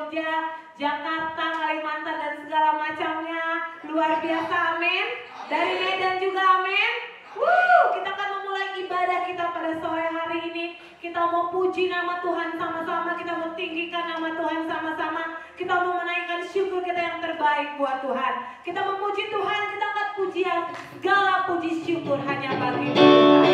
Jogja, Jakarta, Kalimantan dan segala macamnya. Luar biasa, amin. Dari Medan juga, amin. Kita akan memulai ibadah kita pada sore hari ini. Kita mau puji nama Tuhan sama-sama, kita mau tinggikan nama Tuhan sama-sama. Kita mau menaikkan syukur kita yang terbaik buat Tuhan. Kita memuji Tuhan, kita angkat pujian. Segala puji syukur hanya bagi Tuhan.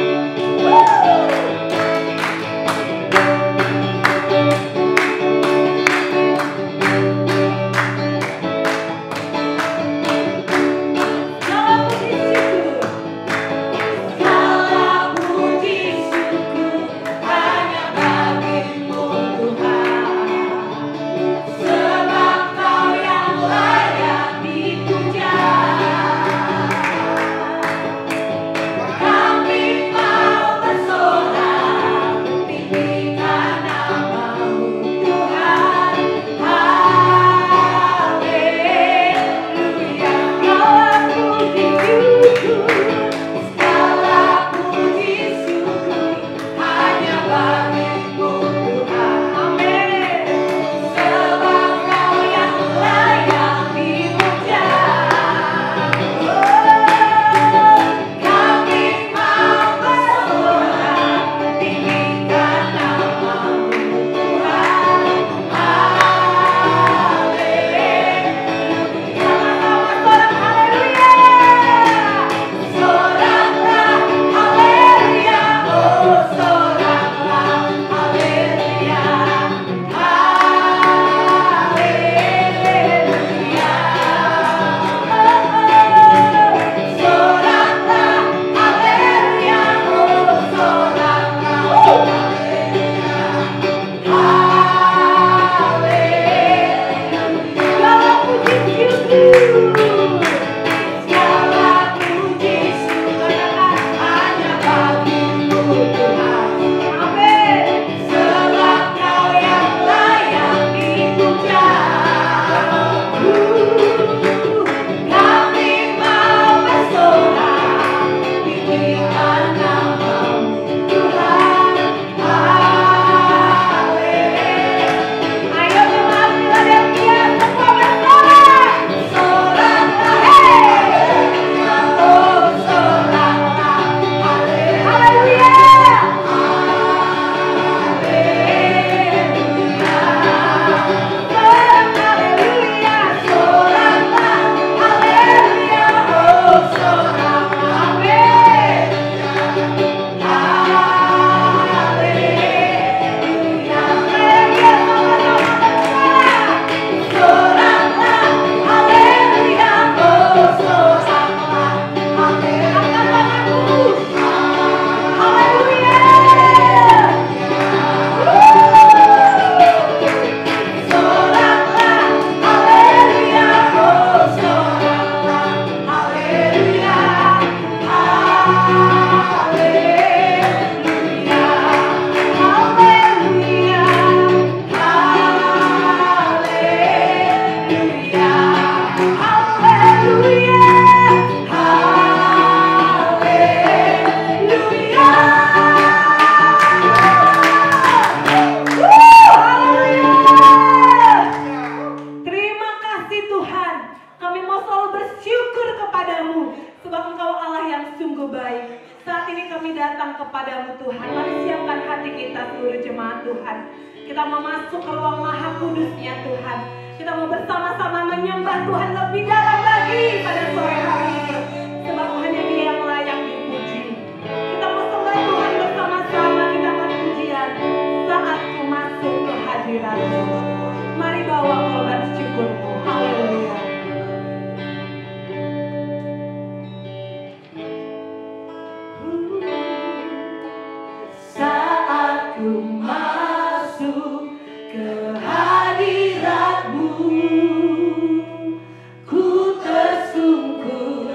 Ku tersungkur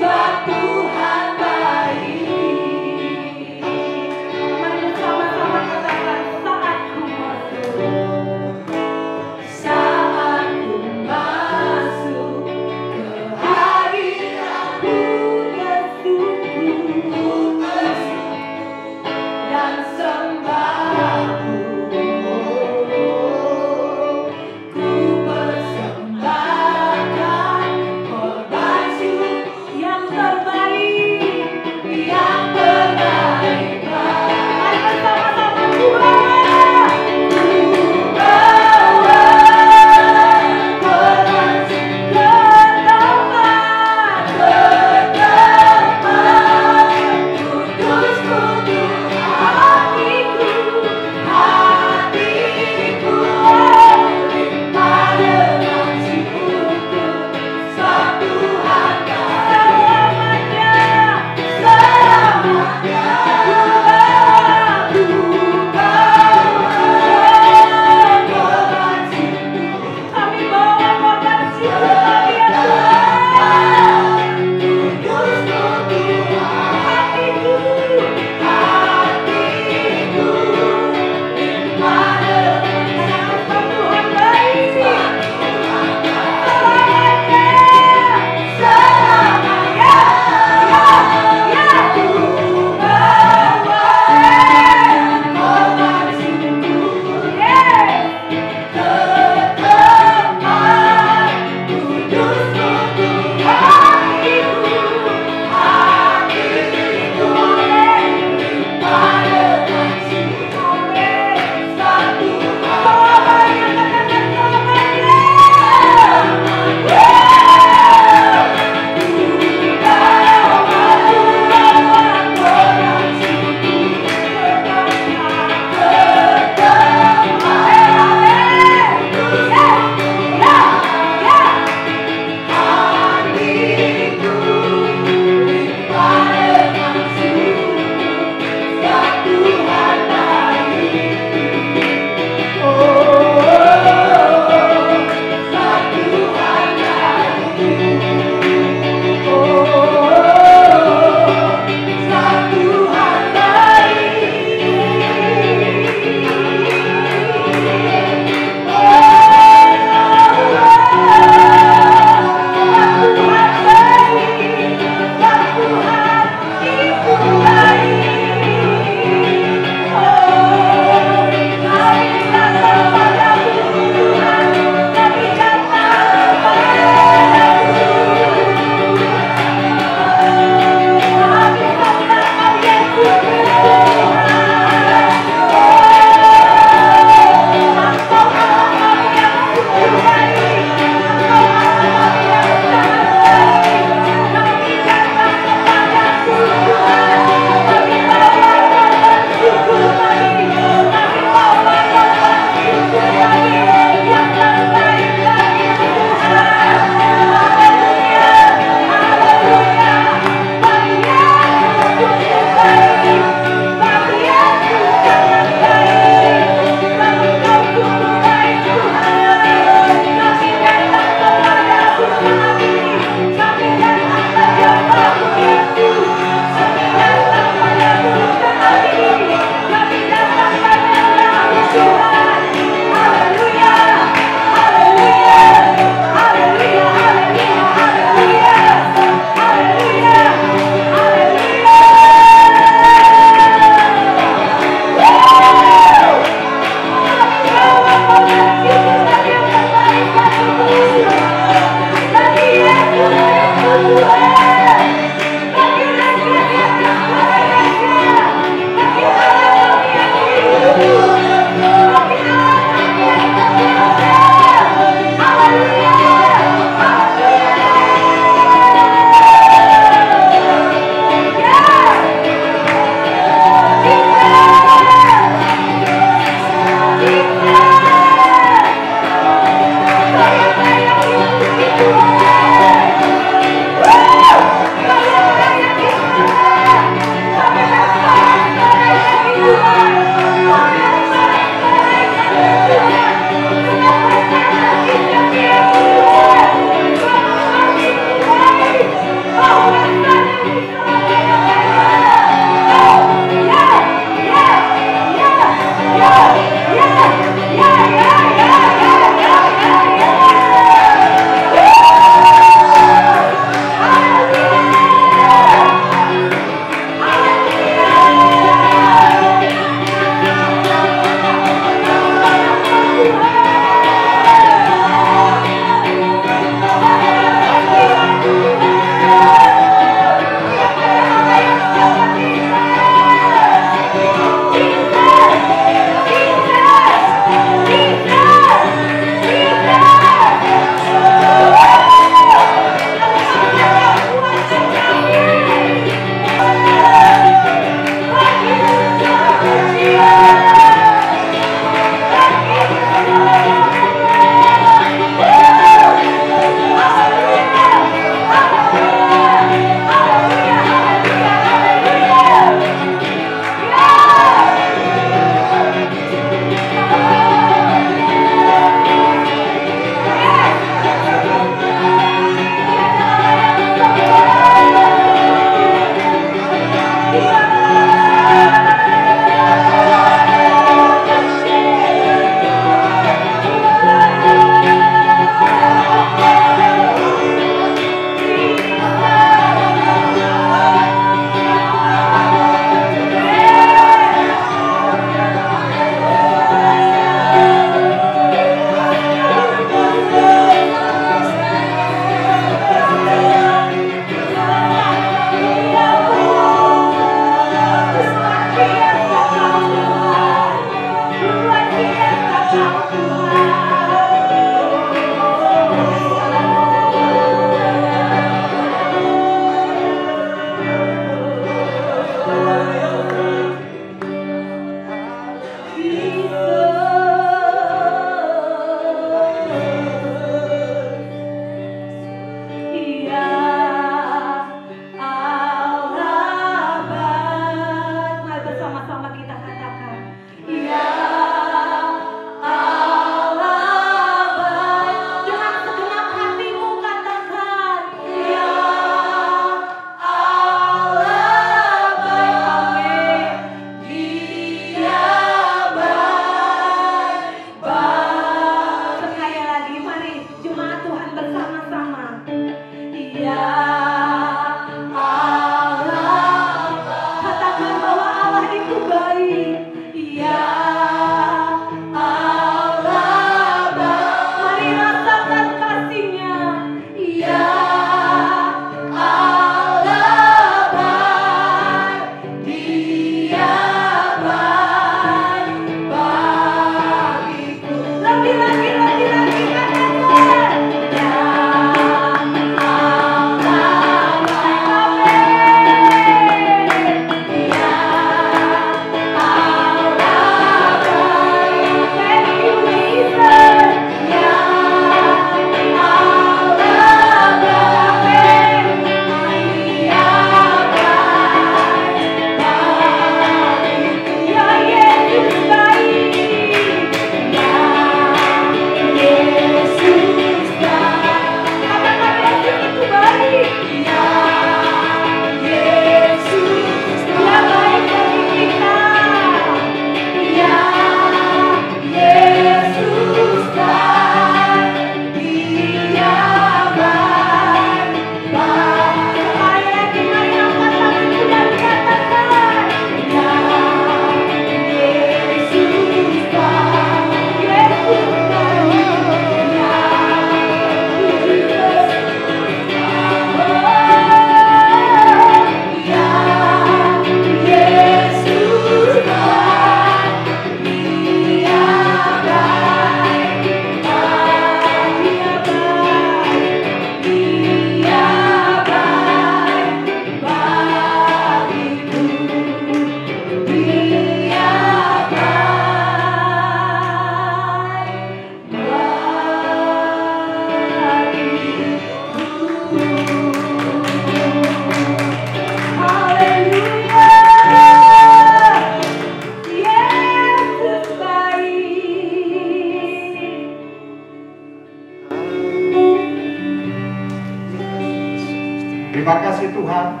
Terima kasih Tuhan.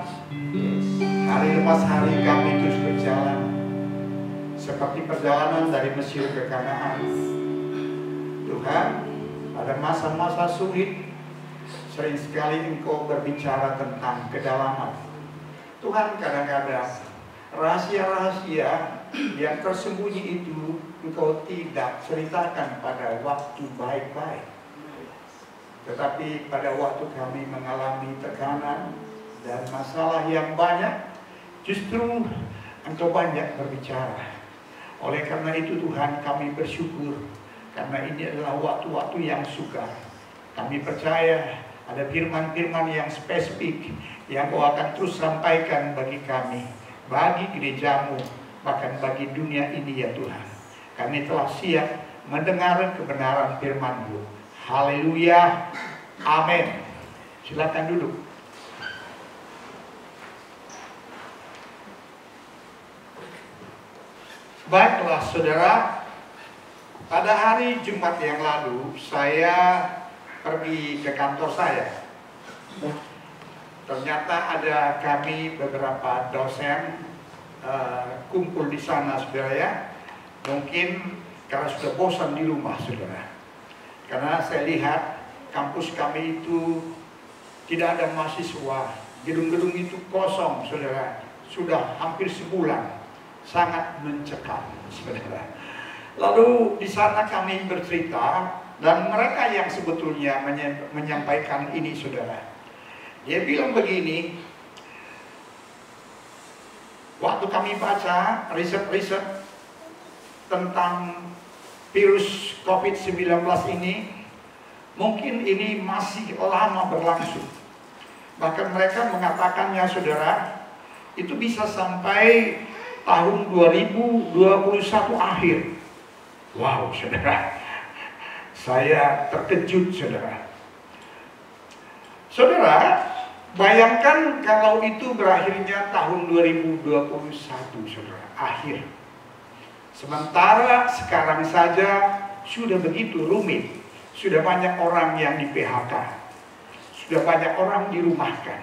Hari lepas hari kami terus berjalan seperti perjalanan dari Mesir ke Kanaan. Tuhan, pada masa-masa sulit sering sekali Engkau berbicara tentang kedalaman. Tuhan, kadang-kadang rahasia-rahasia yang tersembunyi itu Engkau tidak ceritakan pada waktu baik-baik. Tetapi pada waktu kami mengalami tekanan dan masalah yang banyak, justru Engkau banyak berbicara. Oleh karena itu Tuhan, kami bersyukur karena ini adalah waktu-waktu yang sukar. Kami percaya ada firman-firman yang spesifik yang Kau akan terus sampaikan bagi kami, bagi gerejamu, bahkan bagi dunia ini ya Tuhan. Kami telah siap mendengar kebenaran firman-Mu. Haleluya, amin. Silakan duduk. Baiklah saudara, pada hari Jumat yang lalu saya pergi ke kantor saya. Ternyata ada kami beberapa dosen kumpul di sana saudara ya. Mungkin karena sudah bosan di rumah saudara. Karena saya lihat kampus kami itu tidak ada mahasiswa, gedung-gedung itu kosong saudara. Sudah hampir sebulan. Sangat mencekam, saudara. Lalu di sana kami bercerita dan mereka yang sebetulnya menyampaikan ini, saudara. Dia bilang begini, waktu kami baca riset-riset tentang virus COVID-19 ini, mungkin ini masih lama berlangsung. Bahkan mereka mengatakannya, saudara, itu bisa sampai tahun 2021 akhir. Wow, saudara. Saya terkejut, saudara. Saudara, bayangkan kalau itu berakhirnya tahun 2021, saudara. Akhir. Sementara sekarang saja sudah begitu rumit. Sudah banyak orang yang di PHK. Sudah banyak orang dirumahkan.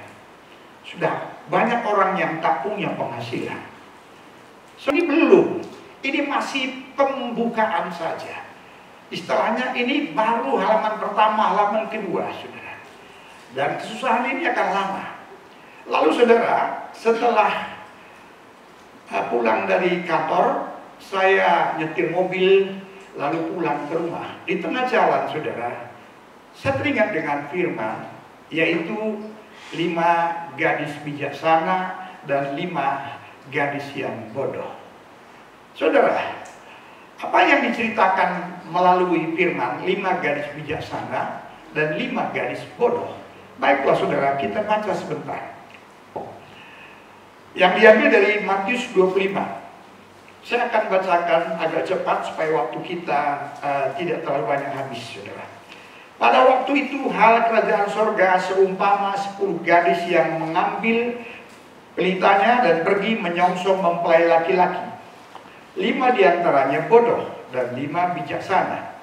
Sudah banyak orang yang tak punya penghasilan. Ini belum, ini masih pembukaan saja. Istilahnya ini baru halaman pertama, halaman kedua, saudara. Dan kesusahan ini akan lama. Lalu saudara, setelah pulang dari kantor, saya nyetir mobil, lalu pulang ke rumah. Di tengah jalan, saudara, saya teringat dengan firman, yaitu 5 gadis bijaksana dan 5 gadis yang bodoh. Saudara, apa yang diceritakan melalui firman 5 gadis bijaksana dan 5 gadis bodoh? Baiklah saudara, kita baca sebentar. Yang diambil dari Matius 25. Saya akan bacakan agak cepat supaya waktu kita tidak terlalu banyak habis, saudara. Pada waktu itu hal kerajaan sorga seumpama 10 gadis yang mengambil pelitanya dan pergi menyongsong mempelai laki-laki. 5 diantaranya bodoh dan 5 bijaksana.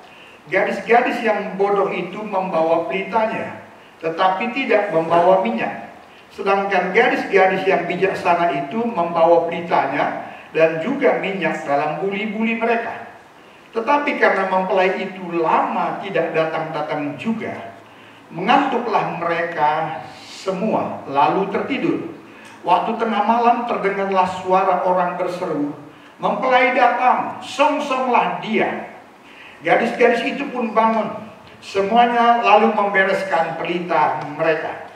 Gadis-gadis yang bodoh itu membawa pelitanya, tetapi tidak membawa minyak. Sedangkan gadis-gadis yang bijaksana itu membawa pelitanya dan juga minyak dalam buli-buli mereka. Tetapi karena mempelai itu lama tidak datang-datang juga, mengantuklah mereka semua lalu tertidur. Waktu tengah malam terdengarlah suara orang berseru, "Mempelai datang, song-songlah dia." Gadis-gadis itu pun bangun, semuanya lalu membereskan pelita mereka.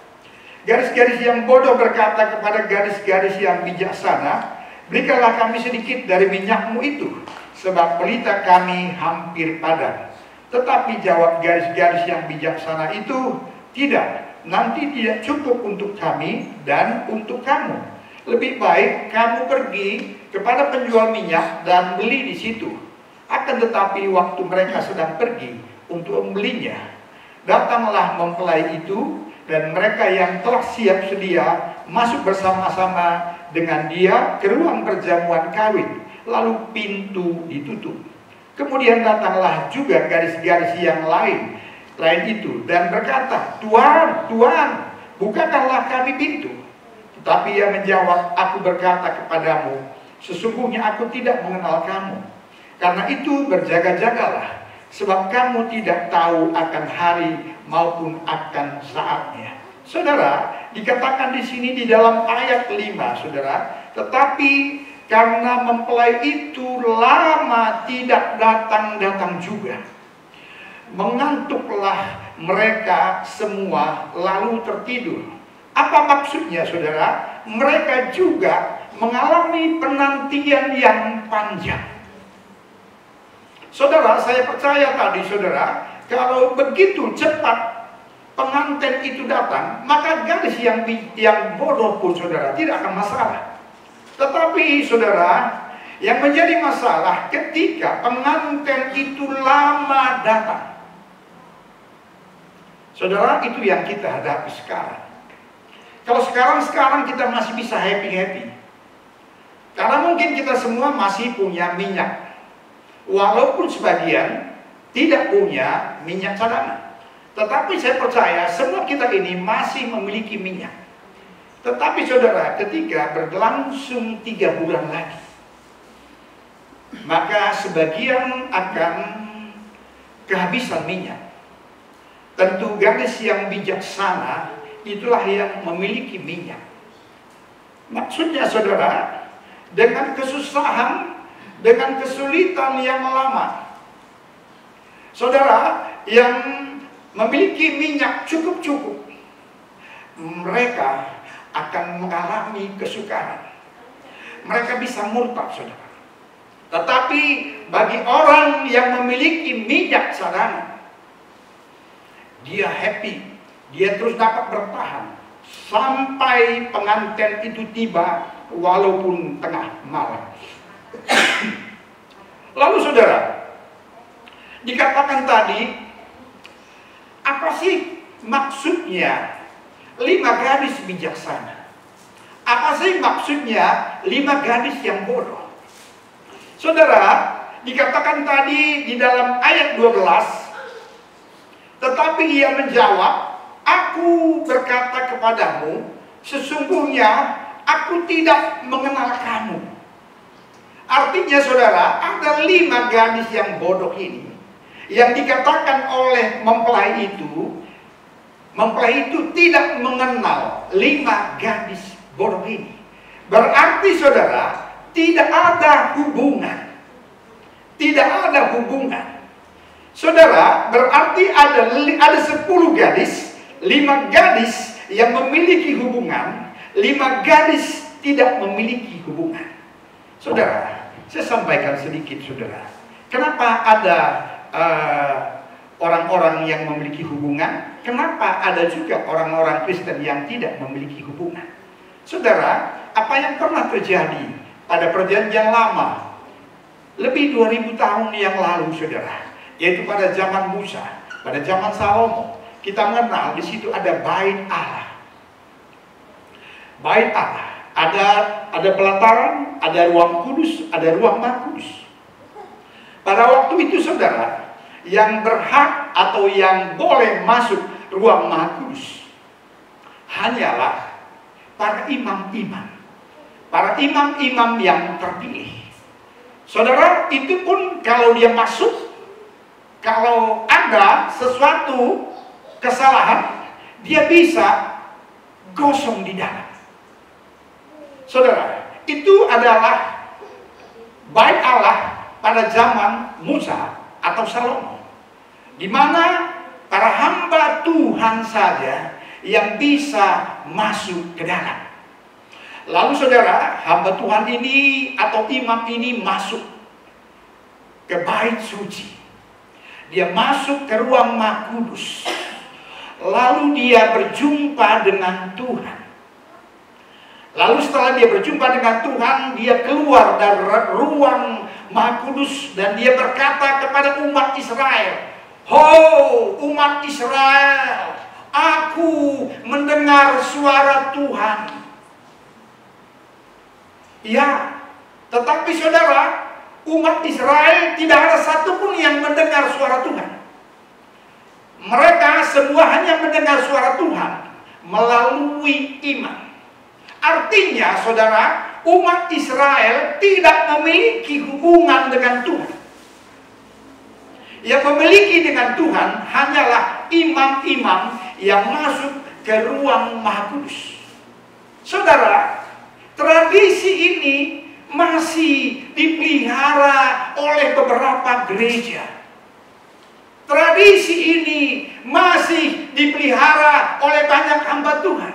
Gadis-gadis yang bodoh berkata kepada gadis-gadis yang bijaksana, "Berikanlah kami sedikit dari minyakmu itu, sebab pelita kami hampir padam." Tetapi jawab gadis-gadis yang bijaksana itu, "Tidak, nanti tidak cukup untuk kami dan untuk kamu. Lebih baik kamu pergi kepada penjual minyak dan beli di situ." Akan tetapi waktu mereka sedang pergi untuk membelinya, datanglah mempelai itu, dan mereka yang telah siap sedia masuk bersama-sama dengan dia ke ruang perjamuan kawin, lalu pintu ditutup. Kemudian datanglah juga gadis-gadis yang lain itu dan berkata, "Tuan, Tuan, bukakanlah kami pintu. Tetapi ia menjawab, aku berkata kepadamu, sesungguhnya aku tidak mengenal kamu. Karena itu berjaga-jagalah, sebab kamu tidak tahu akan hari maupun akan saatnya. Saudara, dikatakan di sini di dalam ayat 5, saudara, tetapi karena mempelai itu lama tidak datang-datang juga, mengantuklah mereka semua lalu tertidur. Apa maksudnya, saudara? Mereka juga mengalami penantian yang panjang. Saudara, saya percaya tadi, saudara, kalau begitu cepat pengantin itu datang, maka gadis yang bodoh pun, saudara, tidak akan masalah. Tetapi, saudara, yang menjadi masalah ketika pengantin itu lama datang. Saudara, itu yang kita hadapi sekarang. Kalau sekarang kita masih bisa happy-happy. Karena mungkin kita semua masih punya minyak. Walaupun sebagian tidak punya minyak cadangan. Tetapi saya percaya semua kita ini masih memiliki minyak. Tetapi saudara, ketika berlangsung 3 bulan lagi, maka sebagian akan kehabisan minyak. Tentu gadis yang bijaksana itulah yang memiliki minyak. Maksudnya, saudara, dengan kesusahan, dengan kesulitan yang lama, saudara, yang memiliki minyak cukup-cukup, mereka akan mengalami kesukaran. Mereka bisa murtad, saudara. Tetapi bagi orang yang memiliki minyak cadangan, dia happy. Dia terus dapat bertahan sampai pengantin itu tiba walaupun tengah malam. Lalu saudara, dikatakan tadi, apa sih maksudnya 5 gadis bijaksana? Apa sih maksudnya 5 gadis yang bodoh? Saudara, dikatakan tadi di dalam ayat 12, tetapi ia menjawab, aku berkata kepadamu, sesungguhnya aku tidak mengenal kamu. Artinya, saudara, ada 5 gadis yang bodoh ini, yang dikatakan oleh mempelai itu tidak mengenal 5 gadis bodoh ini. Berarti, saudara, tidak ada hubungan. Tidak ada hubungan. Saudara, berarti ada 10 gadis, 5 gadis yang memiliki hubungan, 5 gadis tidak memiliki hubungan. Saudara, saya sampaikan sedikit, saudara. Kenapa ada orang-orang yang memiliki hubungan? Kenapa ada juga orang-orang Kristen yang tidak memiliki hubungan? Saudara, apa yang pernah terjadi pada perjanjian lama lebih 2000 tahun yang lalu, saudara, yaitu pada zaman Musa, pada zaman Salomo, kita mengenal di situ ada bait Allah. Bait Allah, ada pelataran, ada ruang kudus, ada ruang maha kudus. Pada waktu itu, saudara, yang berhak atau yang boleh masuk ruang maha kudus hanyalah para imam-imam, para imam-imam yang terpilih. Saudara, itu pun kalau dia masuk, kalau ada sesuatu kesalahan, dia bisa gosong di dalam. Saudara, itu adalah bait Allah pada zaman Musa atau Salomo, di mana para hamba Tuhan saja yang bisa masuk ke dalam. Lalu saudara, hamba Tuhan ini atau imam ini masuk ke bait suci. Dia masuk ke ruang maha kudus. Lalu dia berjumpa dengan Tuhan. Lalu setelah dia berjumpa dengan Tuhan, dia keluar dari ruang maha kudus dan dia berkata kepada umat Israel, "Ho, umat Israel, aku mendengar suara Tuhan." Ya, tetapi saudara, umat Israel tidak ada satupun yang mendengar suara Tuhan. Mereka semua hanya mendengar suara Tuhan, melalui iman. Artinya, saudara, umat Israel tidak memiliki hubungan dengan Tuhan. Yang memiliki dengan Tuhan hanyalah imam-imam yang masuk ke ruang Maha Kudus. Saudara, tradisi ini masih dipelihara oleh beberapa gereja. Tradisi ini masih dipelihara oleh banyak hamba Tuhan.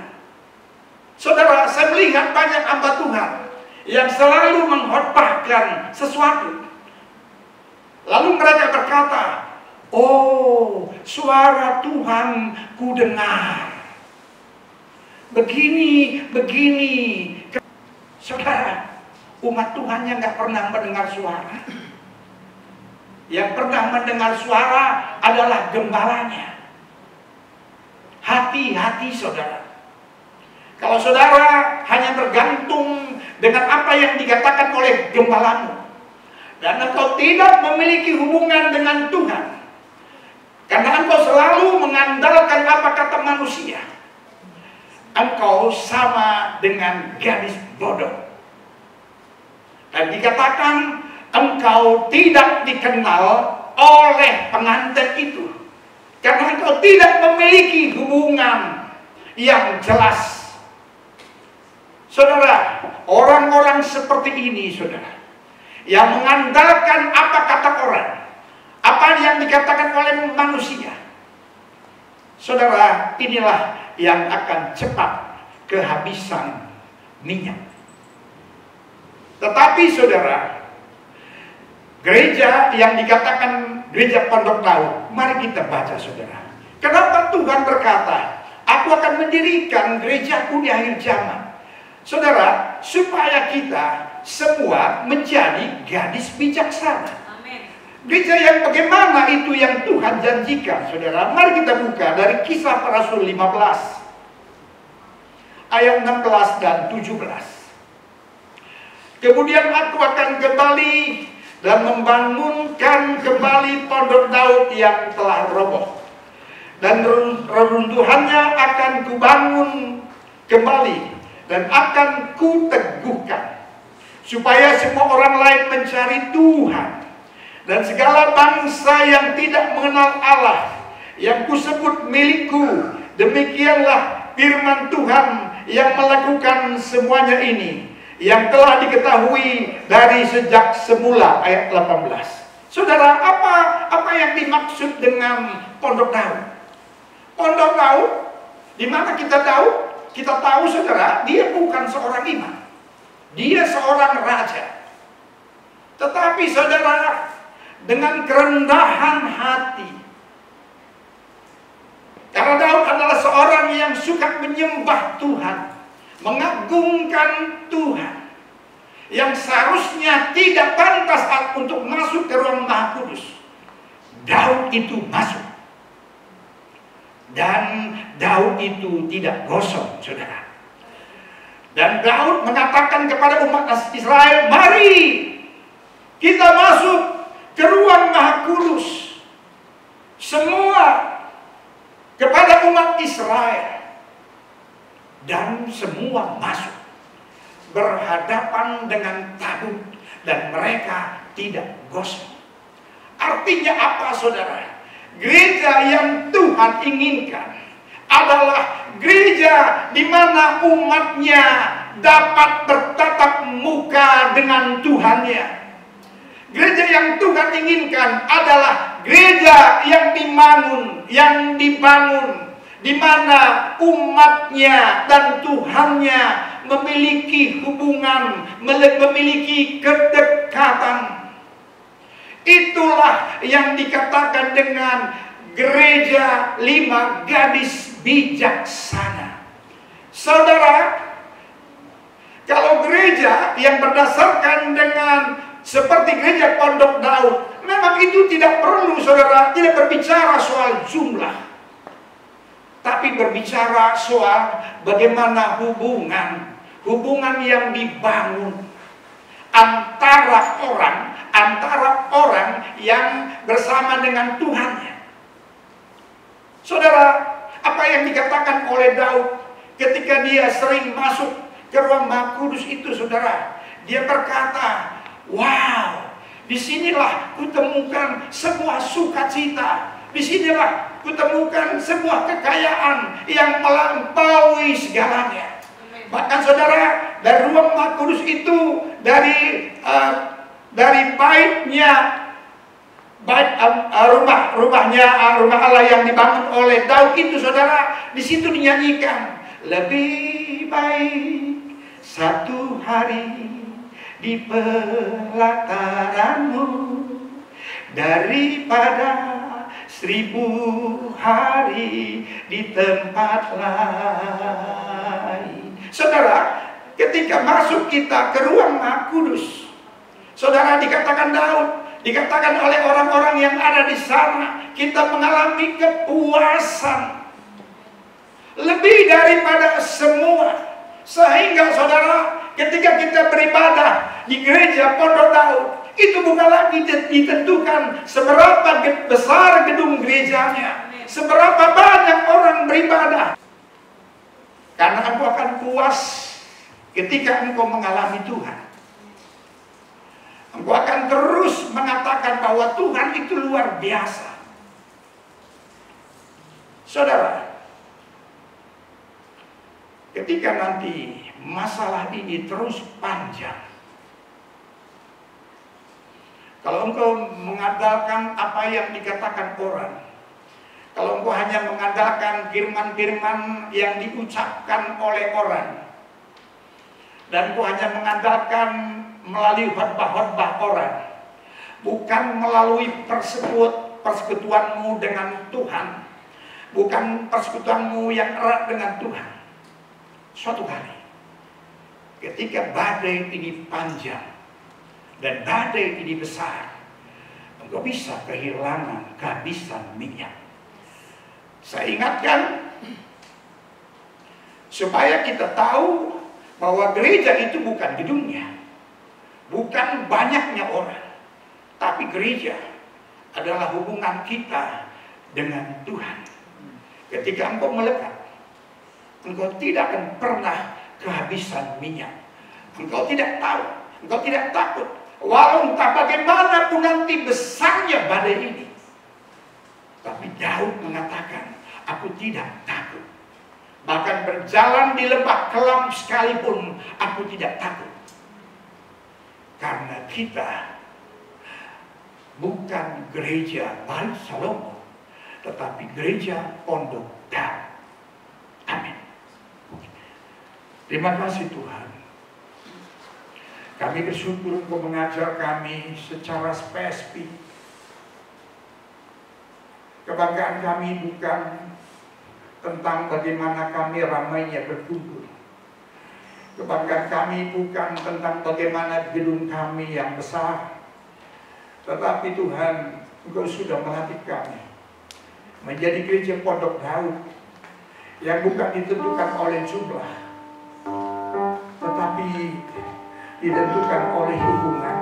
Saudara, saya melihat banyak hamba Tuhan yang selalu mengkhotbahkan sesuatu. Lalu mereka berkata, "Oh, suara Tuhan ku dengar. Begini, begini." Saudara, umat Tuhan yang gak pernah mendengar suara. Yang pernah mendengar suara adalah gembalanya. Hati-hati, saudara. Kalau saudara hanya bergantung dengan apa yang dikatakan oleh gembalamu, dan engkau tidak memiliki hubungan dengan Tuhan, karena engkau selalu mengandalkan apa kata manusia, engkau sama dengan gadis bodoh. Dan dikatakan engkau tidak dikenal oleh pengantin itu, karena engkau tidak memiliki hubungan yang jelas. Saudara, orang-orang seperti ini, saudara, yang mengandalkan apa kata orang, apa yang dikatakan oleh manusia, saudara, inilah yang akan cepat kehabisan minyak. Tetapi saudara, gereja yang dikatakan gereja Pondok Daud, mari kita baca, saudara. Kenapa Tuhan berkata, "Aku akan mendirikan gerejaku di akhir zaman"? Saudara, supaya kita semua menjadi gadis bijaksana. Amin. Gereja yang bagaimana itu yang Tuhan janjikan, saudara? Mari kita buka dari Kisah Para Rasul 15 ayat 16 dan 17. "Kemudian aku akan kembali dan membangunkan kembali Pondok Daud yang telah roboh, dan reruntuhannya akan kubangun kembali dan akan kuteguhkan, supaya semua orang lain mencari Tuhan, dan segala bangsa yang tidak mengenal Allah yang kusebut milikku. Demikianlah firman Tuhan yang melakukan semuanya ini, yang telah diketahui dari sejak semula." Ayat 18. Saudara, apa yang dimaksud dengan Pondok Daud? Pondok Daud, di mana kita tahu? Kita tahu, saudara, dia bukan seorang imam. Dia seorang raja. Tetapi saudara, dengan kerendahan hati, karena Daud adalah seorang yang suka menyembah Tuhan, mengagungkan Tuhan, yang seharusnya tidak pantas untuk masuk ke ruang Maha Kudus, Daud itu masuk. Dan Daud itu tidak gosong, saudara. Dan Daud mengatakan kepada umat Israel, "Mari kita masuk ke ruang Maha Kudus." Semua kepada umat Israel. Dan semua masuk berhadapan dengan tabut, dan mereka tidak gosong. Artinya apa, saudara? Gereja yang Tuhan inginkan adalah gereja di mana umatnya dapat bertatap muka dengan Tuhannya. Gereja yang Tuhan inginkan adalah gereja yang dibangun, di mana umatnya dan Tuhannya memiliki hubungan, memiliki kedekatan. Itulah yang dikatakan dengan gereja 5 gadis bijaksana. Saudara, kalau gereja yang berdasarkan dengan seperti gereja Pondok Daud, memang itu tidak perlu, saudara, tidak berbicara soal jumlah, tapi berbicara soal bagaimana hubungan yang dibangun antara orang yang bersama dengan Tuhannya. Saudara, apa yang dikatakan oleh Daud? ketika dia sering masuk ke ruang Maha Kudus itu, saudara, dia berkata, wow, disinilah kutemukan sebuah sukacita, disinilah kutemukan sebuah kekayaan yang melampaui segalanya. Bahkan saudara, dari ruang Maha Kudus itu, dari baitnya, rumah Allah yang dibangun oleh Daud itu, saudara, di situ dinyanyikan, lebih baik satu hari di pelataranmu daripada 1000 hari di tempat lain. Saudara, ketika masuk kita ke ruang Maha Kudus, saudara, dikatakan Daud, dikatakan oleh orang-orang yang ada di sana, kita mengalami kepuasan lebih daripada semua. Sehingga saudara, ketika kita beribadah di gereja Pondok Daud, itu bukan lagi ditentukan seberapa besar gedung gerejanya, seberapa banyak orang beribadah. Karena engkau akan puas ketika engkau mengalami Tuhan. Engkau akan terus mengatakan bahwa Tuhan itu luar biasa. Saudara, ketika nanti masalah ini terus panjang, kalau engkau mengandalkan apa yang dikatakan orang, kalau engkau hanya mengandalkan firman-firman yang diucapkan oleh orang, dan engkau hanya mengandalkan melalui khotbah-khotbah orang, bukan melalui persekutuanmu dengan Tuhan, bukan persekutuanmu yang erat dengan Tuhan, suatu hari ketika badai ini panjang dan badai ini besar, engkau bisa kehabisan minyak. Saya ingatkan supaya kita tahu bahwa gereja itu bukan gedungnya, bukan banyaknya orang, tapi gereja adalah hubungan kita dengan Tuhan. Ketika engkau melekat, engkau tidak akan pernah kehabisan minyak. Engkau tidak tahu, engkau tidak takut, walau entah bagaimanapun nanti besarnya badai ini. Tapi Daud mengatakan, aku tidak takut. Bahkan berjalan di lembah kelam sekalipun, aku tidak takut. Karena kita bukan gereja Bait Salomo, tetapi gereja Pondok Daud. Amin. Terima kasih Tuhan. Kami bersyukur Engkau mengajar kami secara spesifik. Kebanggaan kami bukan tentang bagaimana kami ramainya berkumpul. Kebanggaan kami bukan tentang bagaimana gedung kami yang besar. Tetapi Tuhan, Engkau sudah melatih kami menjadi gereja Pondok Daud yang bukan ditentukan oleh jumlah, tetapi ditentukan oleh hubungan.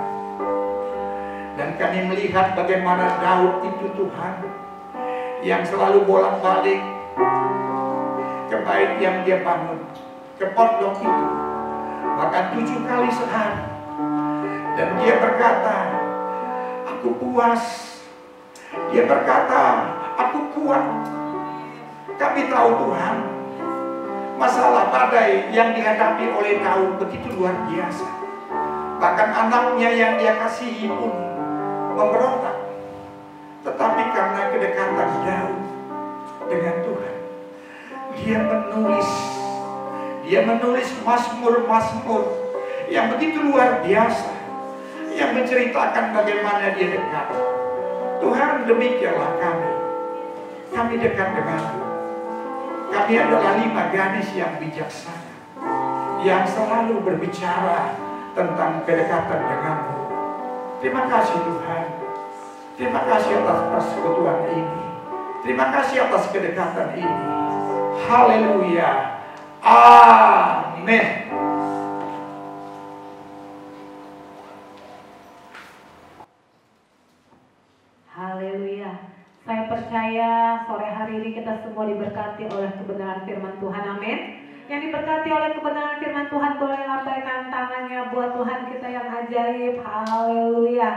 Dan kami melihat bagaimana Daud itu, Tuhan, yang selalu bolak-balik ke bait yang dia bangun, ke pondok itu, bahkan 7 kali sehari. Dan dia berkata, aku puas. Dia berkata, aku kuat. Kami tahu Tuhan, masalah badai yang dihadapi oleh Daud begitu luar biasa. Bahkan anaknya yang dia kasihi pun memberontak. Tetapi karena kedekatan Daud dengan Tuhan, dia menulis mazmur-mazmur yang begitu luar biasa, yang menceritakan bagaimana dia dekat. Tuhan, demikianlah kami dekat denganmu. Kami adalah 5 gadis yang bijaksana, yang selalu berbicara tentang kedekatan denganmu. Terima kasih Tuhan. Terima kasih atas persekutuan ini. Terima kasih atas kedekatan ini. Haleluya. Amin. Haleluya. Saya percaya sore hari ini kita semua diberkati oleh kebenaran firman Tuhan. Amin. Yang diberkati oleh kebenaran firman Tuhan boleh lambaikan tangannya buat Tuhan kita yang ajaib. Haleluya.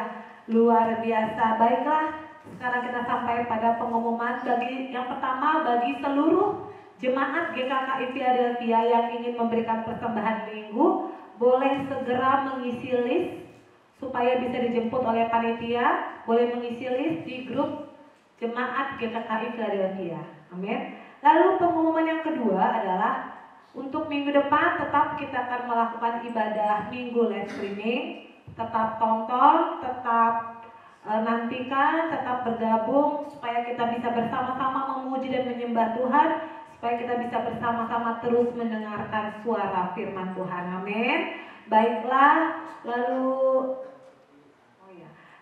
Luar biasa. Baiklah, sekarang kita sampai pada pengumuman bagi yang pertama, bagi seluruh jemaat GKKI Philadelphia yang ingin memberikan persembahan minggu, boleh segera mengisi list supaya bisa dijemput oleh panitia. Boleh mengisi list di grup jemaat GKKI Philadelphia. Amin. Lalu pengumuman yang kedua adalah untuk minggu depan tetap kita akan melakukan ibadah minggu live streaming. Tetap tonton, tetap nantikan, tetap bergabung supaya kita bisa bersama-sama memuji dan menyembah Tuhan, supaya kita bisa bersama-sama terus mendengarkan suara firman Tuhan. Amin. Baiklah,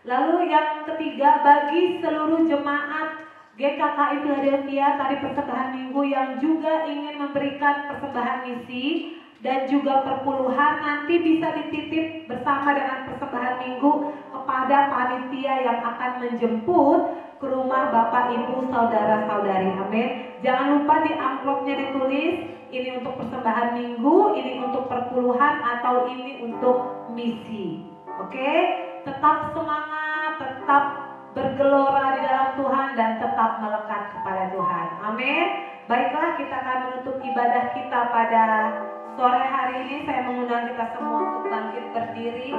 lalu yang ketiga, bagi seluruh jemaat GKKI Philadelphia tadi persembahan minggu yang juga ingin memberikan persembahan misi dan juga perpuluhan, nanti bisa dititip bersama dengan persembahan minggu kepada panitia yang akan menjemput ke rumah Bapak Ibu saudara-saudari. Amin. Jangan lupa di amplopnya ditulis ini untuk persembahan minggu, ini untuk perpuluhan, atau ini untuk misi. Oke, tetap semangat, tetap bergelora di dalam Tuhan, dan tetap melekat kepada Tuhan. Amin. Baiklah, kita akan menutup ibadah kita pada sore hari ini. Saya mengundang kita semua untuk bangkit berdiri.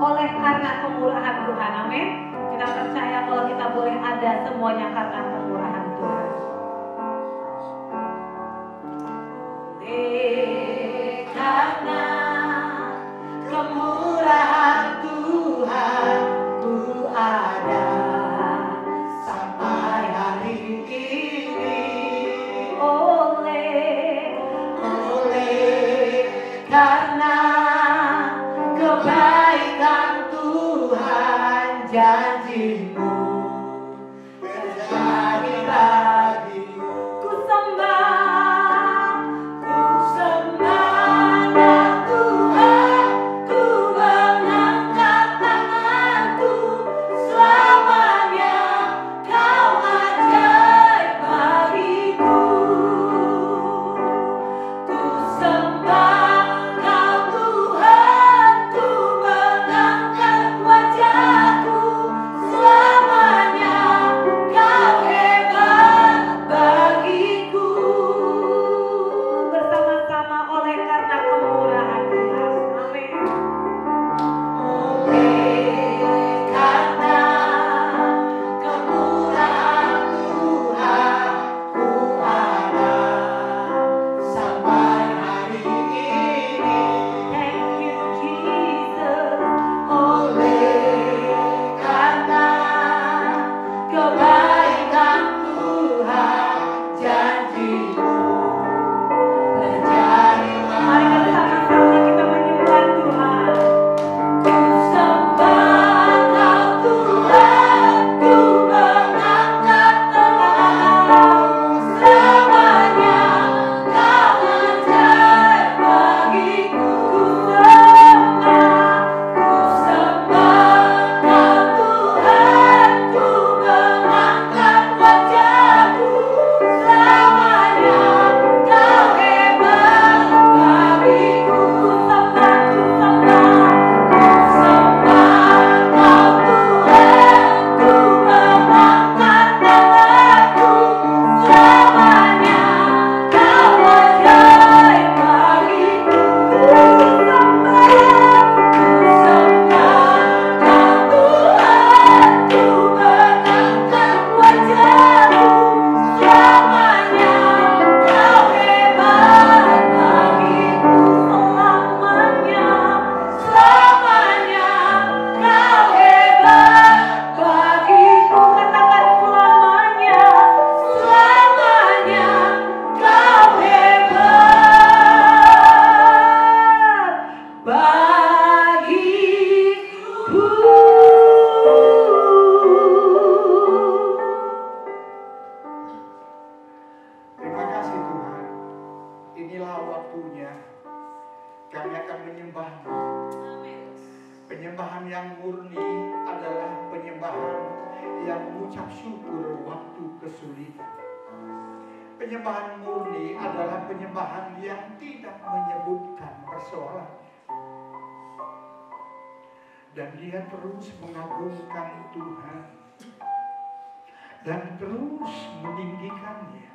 Oleh karena kemurahan Tuhan, amin. Kita percaya kalau kita boleh ada semuanya karena kemurahan Tuhan. Karena kemurahan Tuhan ku ada sampai hari ini. Oleh karena kebaikan Tuhan, janji-Mu terjadi bagiku. Ku sembah Tuhan, ku mengangkat tanganku, selamanya Kau ajaib bagiku. Ku sembah Kau Tuhan, ku mengangkat wajahku, selamanya Kau hebat bagiku. Bersama-sama oleh karena kemurahan Tuhan. Amin. Karena kemurahan Tuhan ku ada sampai hari ini. Thank you Jesus. Karena kebaikan Tuhan, janji-Mu terjadi. Mari bersama-sama kita menyembah Tuhan. Ku sembah Kau Tuhan, ku mengangkat tanganku, selamanya Kau ajaib bagiku. Ku sembah Kau Tuhan, ku mengangkat wajahku, selamanya Kau hebat bagiku. Ku sembah Kau Tuhan, ku mengangkat tanganku, selamanya Kau ajaib bagiku. Ku sembah Kau Tuhan, ku mengangkat wajahku, selamanya Kau hebat bagiku. Selamanya Kau hebat bagiku. Katakan selamanya Kau hebat bagiku. Terima kasih Tuhan. Inilah waktunya kami akan menyembah-Mu. Penyembahan yang murni adalah penyembahan yang mengucap syukur waktu kesulitan. Penyembahan murni adalah penyembahan yang tidak menyebutkan persoalan. Dan dia terus mengagungkan Tuhan dan terus meninggikannya.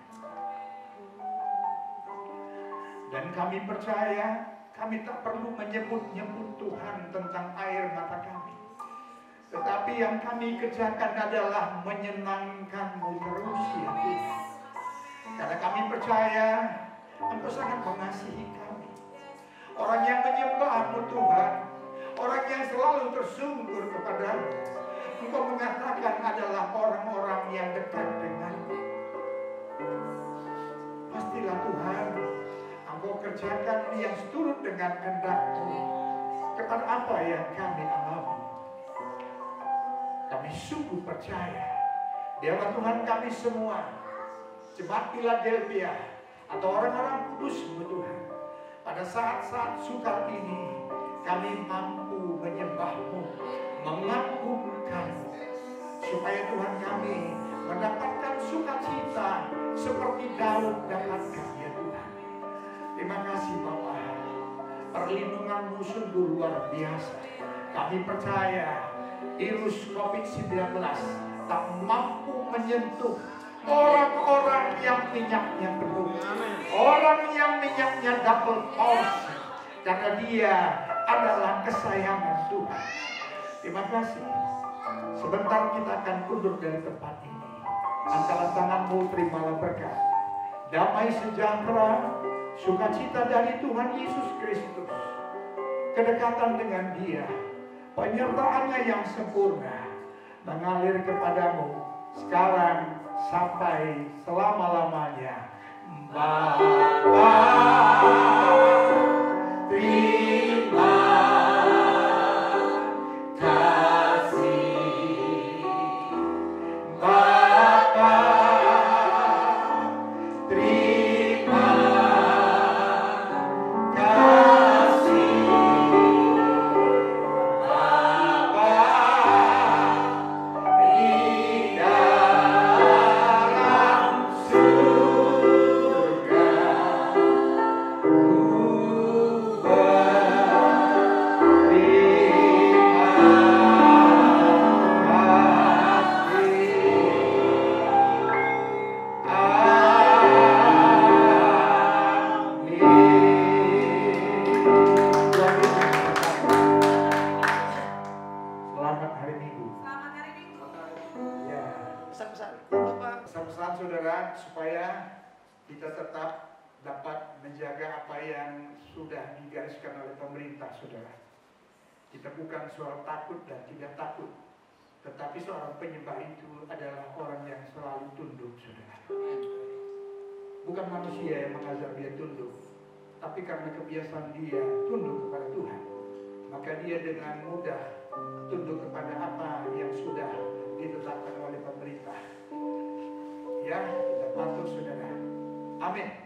Dan kami percaya kami tak perlu menyebut-nyebut Tuhan tentang air mata kami. Tetapi yang kami kerjakan adalah menyenangkan-Mu terus ya Tuhan. Karena kami percaya Engkau sangat mengasihi kami. Orang yang menyembah-Mu Tuhan, orang yang selalu tersungkur kepada-Mu, Engkau mengatakan adalah orang-orang yang dekat dengan-Mu. Pastilah Tuhan, Engkau kerjakan yang seturut dengan kehendak-Mu kepada apa yang kami alami. Kami sungguh percaya Dialah Tuhan kami semua, jemaat Philadelphia atau orang-orang kudus-Mu Tuhan. Pada saat-saat sukar ini kami mampu menyembah-Mu, mengagungkan-Mu, supaya Tuhan kami mendapatkan sukacita seperti Daud dapatkan ya Tuhan. Terima kasih Bapa, perlindungan-Mu sungguh luar biasa. Kami percaya virus COVID-19 tak mampu menyentuh orang-orang yang minyaknya penuh, orang yang minyaknya double porsi, karena dia adalah kesayangan Tuhan. Terima kasih. Sebentar kita akan undur dari tempat ini. Angkatlah tangan-Mu, terimalah berkat, damai sejahtera, sukacita dari Tuhan Yesus Kristus, kedekatan dengan Dia, penyertaannya yang sempurna mengalir kepadamu sekarang sampai selama-lamanya. Bapa, terima kasih. Bapa, terima kasih. Bapa di dalam surga, Selamat hari Minggu. Selamat hari Minggu. Ya, Pesan-pesan Bapak. pesan-pesan saudara supaya kita tetap dapat menjaga apa yang sudah digariskan oleh pemerintah, saudara. Kita bukan soal takut dan tidak takut, tetapi seorang penyembah itu adalah orang yang selalu tunduk, saudara. Bukan manusia yang mengajar dia tunduk, tapi karena kebiasaan dia tunduk kepada Tuhan, maka dia dengan mudah tunduk kepada apa yang sudah ditetapkan oleh pemerintah. Ya, kita patuh saudara. Amin.